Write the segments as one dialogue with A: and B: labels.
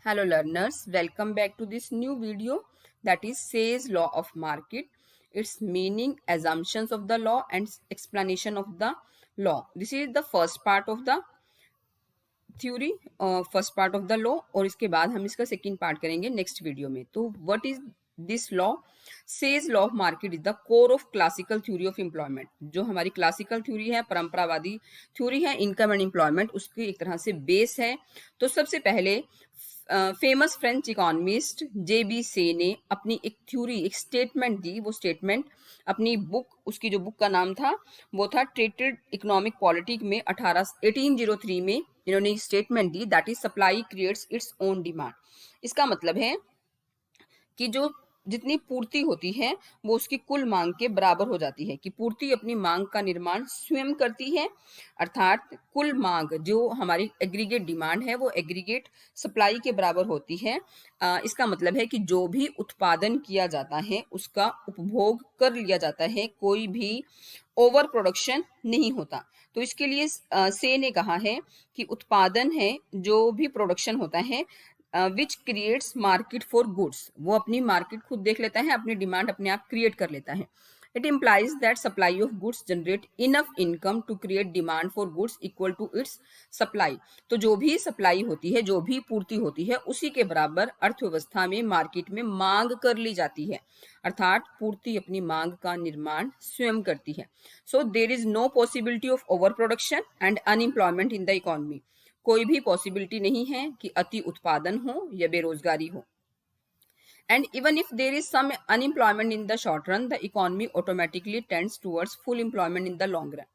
A: Hello learners, welcome back to this new video that is Say's Law of Market. Its meaning, assumptions of the law and explanation of the law. This is the first part of the theory, first part of the law, और इसके बाद हम इसका second part करेंगे next video में. तो what is this law? Says law of market is the core of classical theory of employment. जो हमारी क्लासिकल थ्योरी है, परंपरावादी थ्योरी है इनकम एंड एम्प्लॉयमेंट, उसकी एक तरह से बेस है. तो सबसे पहले फेमस फ्रेंच इकोनॉमिस्ट JB से ने अपनी एक थ्योरी, एक स्टेटमेंट दी. वो स्टेटमेंट अपनी बुक, उसकी जो बुक का नाम था वो था ट्रेटेड इकोनॉमिक पॉलिटिक में 1803 में इन्होंने statement the, that is supply creates its own demand. इसका मतलब है कि जो जितनी पूर्ति होती है वो उसकी कुल मांग के बराबर हो जाती है, कि पूर्ति अपनी मांग का निर्माण स्वयं करती है. अर्थात कुल मांग जो हमारी एग्रीगेट डिमांड है वो एग्रीगेट सप्लाई के बराबर होती है. इसका मतलब है कि जो भी उत्पादन किया जाता है उसका उपभोग कर लिया जाता है, कोई भी ओवर प्रोडक्शन नहीं होता. तो इसके लिए से ने कहा है कि उत्पादन है, जो भी प्रोडक्शन होता है, which creates market for goods, वो अपनी मार्केट खुद देख लेता है, अपनी डिमांड अपने आप क्रिएट कर लेता है. It implies that supply of goods generate enough income to create demand for goods equal to its supply. तो जो भी सप्लाई होती है, जो भी पूर्ति होती है, उसी के बराबर अर्थव्यवस्था में, मार्केट में मांग कर ली जाती है. अर्थात पूर्ति अपनी मांग का निर्माण स्वयं करती है. So there is no possibility of overproduction and unemployment in the economy. कोई भी पॉसिबिलिटी नहीं है कि अति उत्पादन हो या बेरोजगारी हो. And even if there is some unemployment in the short run, the economy automatically tends towards full employment in the long run.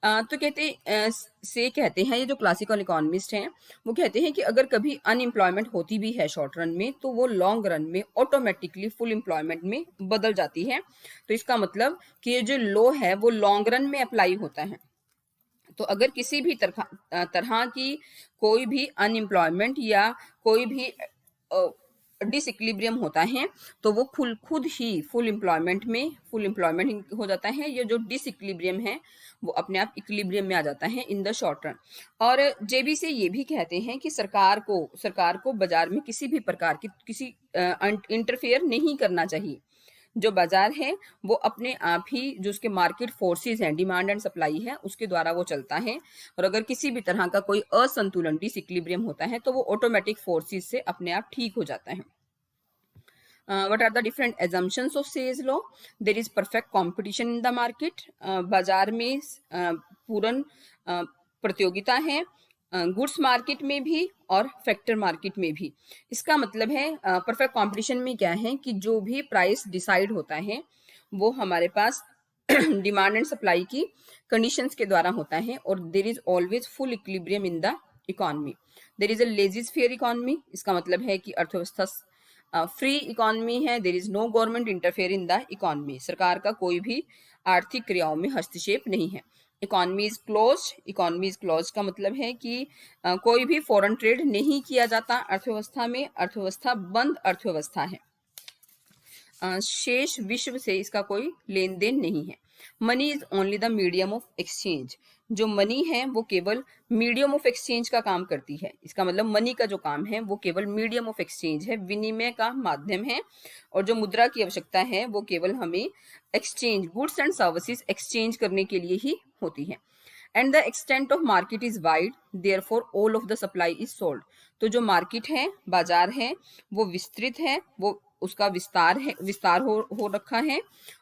A: तो कहते हैं ये जो क्लासिकल इकोनॉमिस्ट हैं वो कहते हैं कि अगर कभी अनएम्प्लॉयमेंट होती भी है शॉर्ट रन में, तो वो लॉन्ग रन में ऑटोमेटिकली फुल एम्प्लॉयमेंट में बदल जाती है. तो इसका मतलब कि ये जो लॉ है वो लॉन्ग रन में अप्लाई होता है. तो अगर किसी भी तरह की कोई भी अनएम्प्लॉयमेंट या कोई भी डिसइक्विलिब्रियम होता है तो वो खुद ही फुल एम्प्लॉयमेंट हो जाता है. ये जो डिसइक्विलिब्रियम है वो अपने आप इक्विलिब्रियम में आ जाता है इन द शॉर्ट रन. और जेबी से ये भी कहते हैं कि सरकार को बाजार में किसी भी प्रकार की किसी इंटरफेयर नहीं करना चाहिए. जो बाजार है वो अपने आप ही, जो उसके मार्केट फोर्सेस हैं, डिमांड एंड सप्लाई है, उसके द्वारा वो चलता है. और अगर किसी भी तरह का कोई असंतुलन, डिसइक्विलिब्रियम होता है, तो वो ऑटोमेटिक फोर्सेस से अपने आप ठीक हो जाता है. What are the different assumptions of Say's law? There is perfect competition in the market. बाजार में पूर्ण प्रतियोगिता है, गुड्स मार्केट में भी और फैक्टर मार्केट में भी. इसका मतलब है परफेक्ट कंपटीशन में क्या है कि जो भी प्राइस डिसाइड होता है वो हमारे पास डिमांड एंड सप्लाई की कंडीशंस के द्वारा होता है. और there is always full equilibrium in the economy. There is a laissez faire economy. इसका मतलब है कि अर्थव्यवस्था फ्री इकोनॉमी है. There is no government interfere in the economy. सरकार का कोई भी आर्थिक क्रियाओं में हस्तक्षेप नहीं है. Economy is close. Economy is close का मतलब है कि कोई भी फॉरेन ट्रेड नहीं किया जाता अर्थव्यवस्था में. अर्थव्यवस्था बंद अर्थव्यवस्था है. शेष विश्व से इसका कोई लेन देन नहीं है. Money is only the medium of exchange. जो मनी है वो केवल मीडियम ऑफ एक्सचेंज का काम करती है. इसका मतलब मनी का जो काम है वो केवल मीडियम ऑफ एक्सचेंज है, विनिमय का माध्यम है. और जो मुद्रा की आवश्यकता है वो केवल हमें exchange, goods and services exchange करने के लिए ही होती है. And the extent of market is wide, therefore all of the supply is sold. तो जो मार्केट है, बाजार है, वो विस्तृत है, वो उसका विस्तार हो रखा है.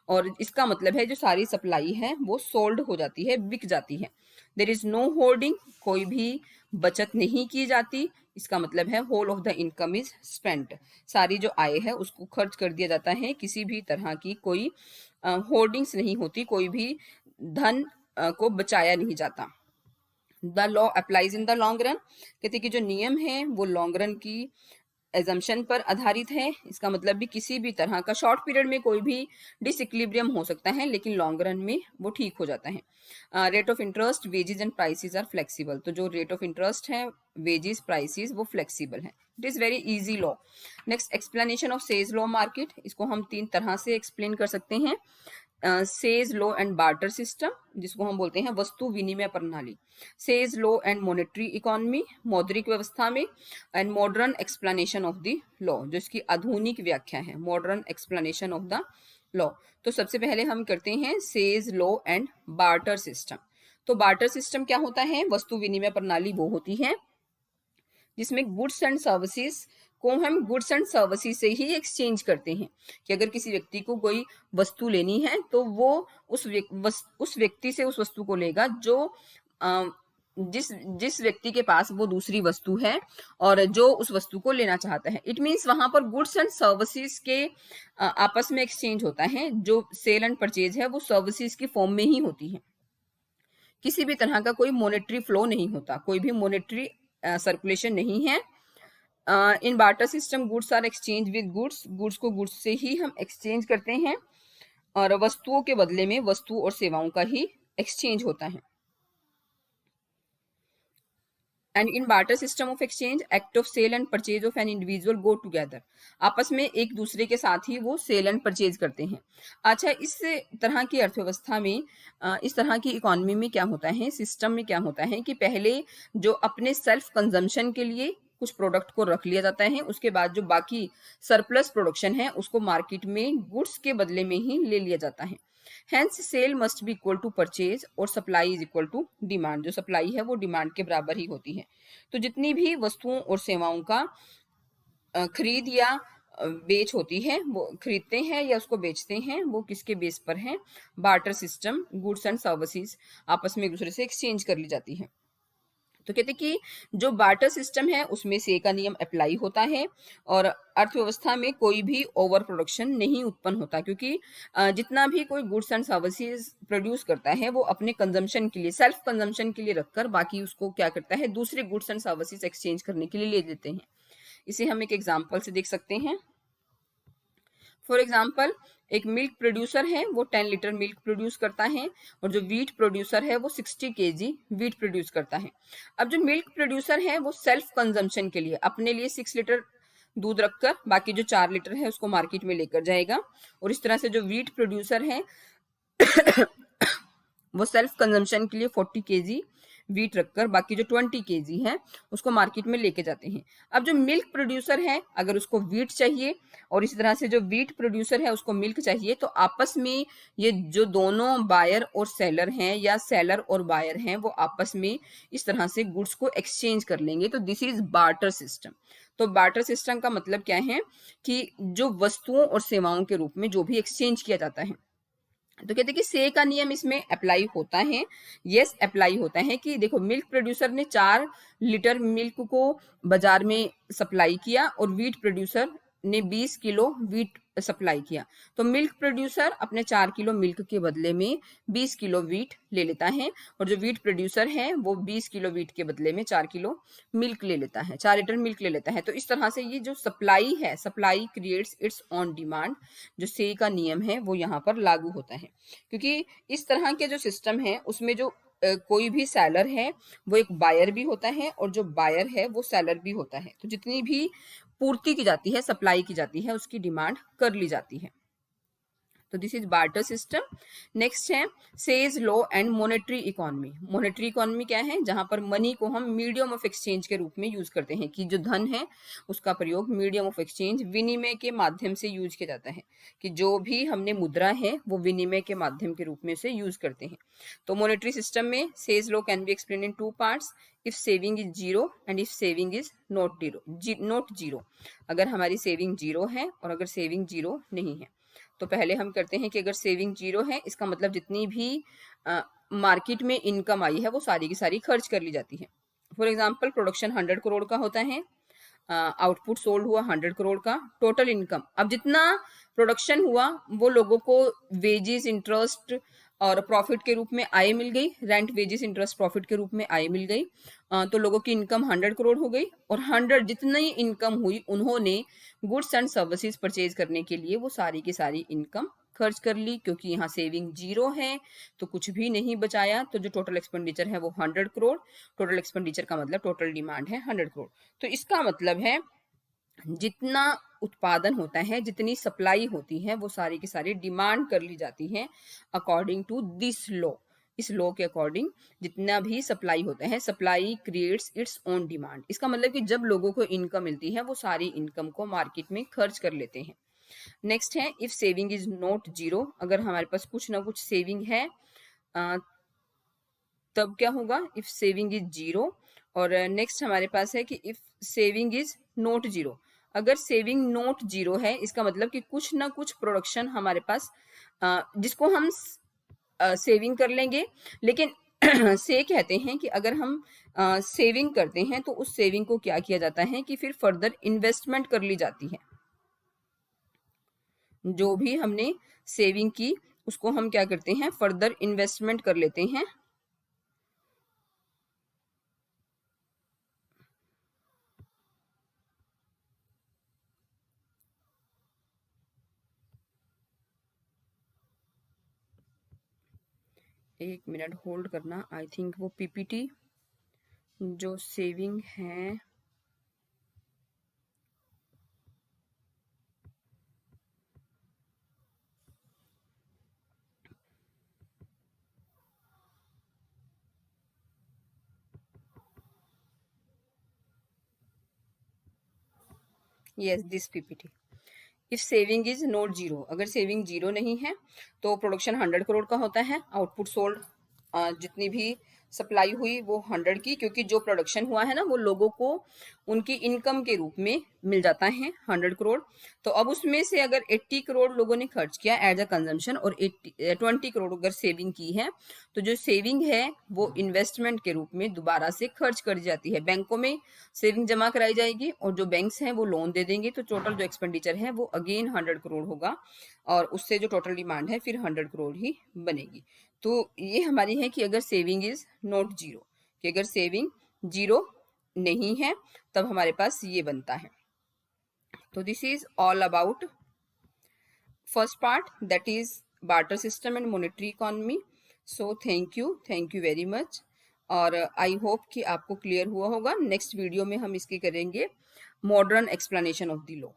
A: और इसका मतलब है जो सारी सप्लाई है वो सोल्ड हो जाती है, बिक जाती है. There is no hoarding. कोई भी बचत नहीं की जाती. इसका मतलब है whole of the income is spent. सारी जो आय है उसको खर्च कर दिया जाता है. किसी भी तरह की कोई होर्डिंग्स नहीं होती, कोई भी धन को बचाया नहीं जाता. The law applies in the long run. कहते कि जो नियम है वो लॉन्ग रन की एजम्पशन पर आधारित है. इसका मतलब भी किसी भी तरह का शॉर्ट पीरियड में कोई भी डिसइक्विलिब्रियम हो सकता है, लेकिन लॉन्ग रन में वो ठीक हो जाता है. Rate of interest, wages and prices are flexible. तो जो रेट ऑफ इंटरेस्ट है, वेजेस, प्राइसेस, वो फ्लेक्सिबल है. It is very easy law. Next, explanation of Say's law market. इसको हम तीन तरह से एक्सप्लेन कर सकते हैं. Say's law and barter system, जिसको हम बोलते हैं वस्तु विनिमय प्रणाली, Say's law and monetary economy, मौद्रिक व्यवस्था में, and modern explanation of the law, जो इसकी आधुनिक व्याख्या है, modern explanation of the law. तो सबसे पहले हम करते हैं Say's law and barter system. तो बार्टर सिस्टम क्या होता है? वस्तु विनिमय प्रणाली वो होती है जिसमें गुड्स एंड सर्विसेज को हम गुड्स एंड सर्विसेज से ही एक्सचेंज करते हैं, कि अगर किसी व्यक्ति को कोई वस्तु लेनी है तो वो उस व्यक्ति से उस वस्तु को लेगा जो जिस जिस व्यक्ति के पास वो दूसरी वस्तु है और जो उस वस्तु को लेना चाहता है। इट मीन्स वहां पर गुड्स एंड सर्विसेज के आपस में एक्सचेंज होता है। जो सेल एंड परचेज है वो सर्विसेज की फॉर्म में ही होती है, किसी भी तरह का कोई मॉनेटरी फ्लो नहीं होता, कोई भी मॉनेटरी सर्कुलेशन नहीं है। In barter system goods are exchange with goods, goods को गुड्स से ही हम एक्सचेंज करते हैं और वस्तुओं के बदले में वस्तु और सेवाओं का ही एक्सचेंज होता है। And in barter system of exchange act of sale and purchase of an individual go together, आपस में एक दूसरे के साथ ही वो सेल एंड परचेज करते हैं। अच्छा, इस तरह की अर्थव्यवस्था में, इस तरह की इकोनॉमी में क्या होता है, सिस्टम में क्या होता है कि पहले जो अपने सेल्फ कंजम्पशन के लिए कुछ प्रोडक्ट को रख लिया जाता है, उसके बाद जो बाकी सरप्लस प्रोडक्शन है उसको मार्केट में गुड्स के बदले में ही ले लिया जाता है। Hence sale must be equal to purchase और supply is equal to demand, जो सप्लाई है वो डिमांड के बराबर ही होती है। तो जितनी भी वस्तुओं और सेवाओं का खरीद या बेच होती है, वो खरीदते हैं या उसको बेचते हैं, वो किसके बेस पर है? Barter system, goods and services आपस में एक दूसरे से एक्सचेंज कर ली जाती है। तो कहते कि जो बार्टर सिस्टम है उसमें से का नियम अप्लाई होता है और अर्थव्यवस्था में कोई भी ओवर प्रोडक्शन नहीं उत्पन्न होता, क्योंकि जितना भी कोई गुड्स एंड सर्विसेज प्रोड्यूस करता है वो अपने कंजम्पशन के लिए, सेल्फ कंजम्पशन के लिए रखकर बाकी उसको क्या करता है, दूसरे गुड्स एंड सर्विसेज एक्सचेंज करने के लिए ले देते हैं। इसे हम एक एग्जाम्पल से देख सकते हैं। फॉर एग्जाम्पल, एक मिल्क प्रोड्यूसर है, वो 10 लीटर मिल्क प्रोड्यूस करता है और जो वीट प्रोड्यूसर है वो 60 केजी वीट प्रोड्यूस करता है। अब जो मिल्क प्रोड्यूसर है वो सेल्फ कंजम्पशन के लिए अपने लिए 6 लीटर दूध रखकर बाकी जो 4 लीटर है उसको मार्केट में लेकर जाएगा, और इस तरह से जो वीट प्रोड्यूसर है वो सेल्फ कंजम्पशन के लिए 40 केजी वीट रखकर बाकी जो 20 केजी है उसको मार्केट में लेके जाते हैं। अब जो मिल्क प्रोड्यूसर है अगर उसको वीट चाहिए और इसी तरह से जो वीट प्रोड्यूसर है उसको मिल्क चाहिए, तो आपस में ये जो दोनों बायर और सेलर हैं या सेलर और बायर हैं वो आपस में इस तरह से गुड्स को एक्सचेंज कर लेंगे। तो दिस इज बार्टर सिस्टम। तो बार्टर सिस्टम का मतलब क्या है कि जो वस्तुओं और सेवाओं के रूप में जो भी एक्सचेंज किया जाता है। तो कहते हैं कि से का नियम इसमें अप्लाई होता है। यस, अप्लाई होता है कि देखो मिल्क प्रोड्यूसर ने 4 लीटर मिल्क को बाजार में सप्लाई किया और वीट प्रोड्यूसर ने 20 किलो वीट सप्लाई किया, तो मिल्क प्रोड्यूसर अपने 4 किलो मिल्क के बदले में 20 किलो वीट ले लेता है और जो वीट प्रोड्यूसर है वो 20 किलो वीट के बदले में 4 किलो मिल्क ले लेता है, 4 लीटर मिल्क ले लेता है। तो इस तरह से ये जो सप्लाई है, supply creates it's on demand, जो से का नियम है वो यहाँ पर लागू होता है। क्योंकि इस तरह के जो सिस्टम है उसमें जो कोई भी सेलर है वो एक बायर भी होता है और जो बायर है वो सेलर भी होता है। तो जितनी भी पूर्ति की जाती है, सप्लाई की जाती है, उसकी डिमांड कर ली जाती है। तो this is barter system. Next है Say's law and monetary economy. Monetary economy क्या है? जहां पर मनी को हम मीडियम ऑफ एक्सचेंज के रूप में यूज करते हैं, कि जो धन है उसका प्रयोग मीडियम ऑफ एक्सचेंज, विनिमय के माध्यम से यूज किया जाता है, कि जो भी हमने मुद्रा है वो विनिमय के माध्यम के रूप में उसे यूज करते हैं। तो मॉनेटरी सिस्टम में says law can be explain in 2 parts, if saving is zero and if saving is not zero. अगर हमारी सेविंग जीरो है और अगर सेविंग जीरो नहीं है। तो पहले हम करते हैं कि अगर सेविंग जीरो है इसका मतलब जितनी भी मार्केट में इनकम आई है वो सारी की सारी खर्च कर ली जाती है। फॉर एग्जांपल, प्रोडक्शन 100 करोड़ का होता है, आउटपुट सोल्ड हुआ 100 करोड़ का, टोटल इनकम, अब जितना प्रोडक्शन हुआ वो लोगों को वेजेस, इंटरेस्ट और प्रॉफिट के रूप में आय मिल गई, रेंट, वेजेस, इंटरेस्ट, प्रॉफिट के रूप में आय मिल गई। तो लोगों की इनकम 100 करोड़ हो गई और 100 जितनी इनकम हुई उन्होंने गुड्स एंड सर्विसेज परचेज करने के लिए वो सारी की सारी इनकम खर्च कर ली, क्योंकि यहाँ सेविंग जीरो है तो कुछ भी नहीं बचाया। तो जो टोटल एक्सपेंडिचर है वो 100 करोड़, टोटल एक्सपेंडिचर का मतलब टोटल डिमांड है 100 करोड़। तो इसका मतलब है जितना उत्पादन होता है, जितनी सप्लाई होती है, वो सारी की सारी डिमांड कर ली जाती है अकॉर्डिंग टू दिस लॉ। इस लॉ के अकॉर्डिंग जितना भी सप्लाई होता है, supply creates its own demand. इसका मतलब कि जब लोगों को इनकम मिलती है, वो सारी इनकम को मार्केट में खर्च कर लेते हैं। नेक्स्ट है if saving is not zero. अगर हमारे पास कुछ ना कुछ सेविंग है तब क्या होगा, इफ सेविंग इज जीरो। और नेक्स्ट हमारे पास है कि if saving is not zero. अगर सेविंग नॉट जीरो है, इसका मतलब कि कुछ ना कुछ प्रोडक्शन हमारे पास जिसको हम सेविंग कर लेंगे, लेकिन से कहते हैं कि अगर हम सेविंग करते हैं तो उस सेविंग को क्या किया जाता है कि फिर फर्दर इन्वेस्टमेंट कर ली जाती है। जो भी हमने सेविंग की उसको हम क्या करते हैं, फर्दर इन्वेस्टमेंट कर लेते हैं। एक मिनट होल्ड करना, आई थिंक वो पीपीटी जो सेविंग है, yes this PPT. If saving is not zero, अगर सेविंग जीरो नहीं है तो प्रोडक्शन 100 करोड़ का होता है, आउटपुट सोल्ड जितनी भी सप्लाई हुई वो 100 की, क्योंकि जो प्रोडक्शन हुआ है ना वो लोगों को उनकी इनकम के रूप में मिल जाता है 100 करोड़। तो अब उसमें से अगर 80 करोड़ लोगों ने खर्च किया एज अ कंजम्पशन और 20 करोड़ अगर सेविंग की है, तो जो सेविंग है वो इन्वेस्टमेंट के रूप में दोबारा से खर्च कर दी जाती है। बैंकों में सेविंग जमा कराई जाएगी और जो बैंक्स हैं वो लोन दे देंगे, तो टोटल जो एक्सपेंडिचर है वो अगेन 100 करोड़ होगा और उससे जो टोटल डिमांड है फिर 100 करोड़ ही बनेगी। तो ये हमारी है कि अगर सेविंग इज नॉट जीरो, कि अगर सेविंग जीरो नहीं है तब हमारे पास ये बनता है। तो this is all about first part, that is barter system and monetary economy. So thank you very much. और आई होप कि आपको क्लियर हुआ होगा। नेक्स्ट वीडियो में हम इसकी करेंगे modern explanation of the law.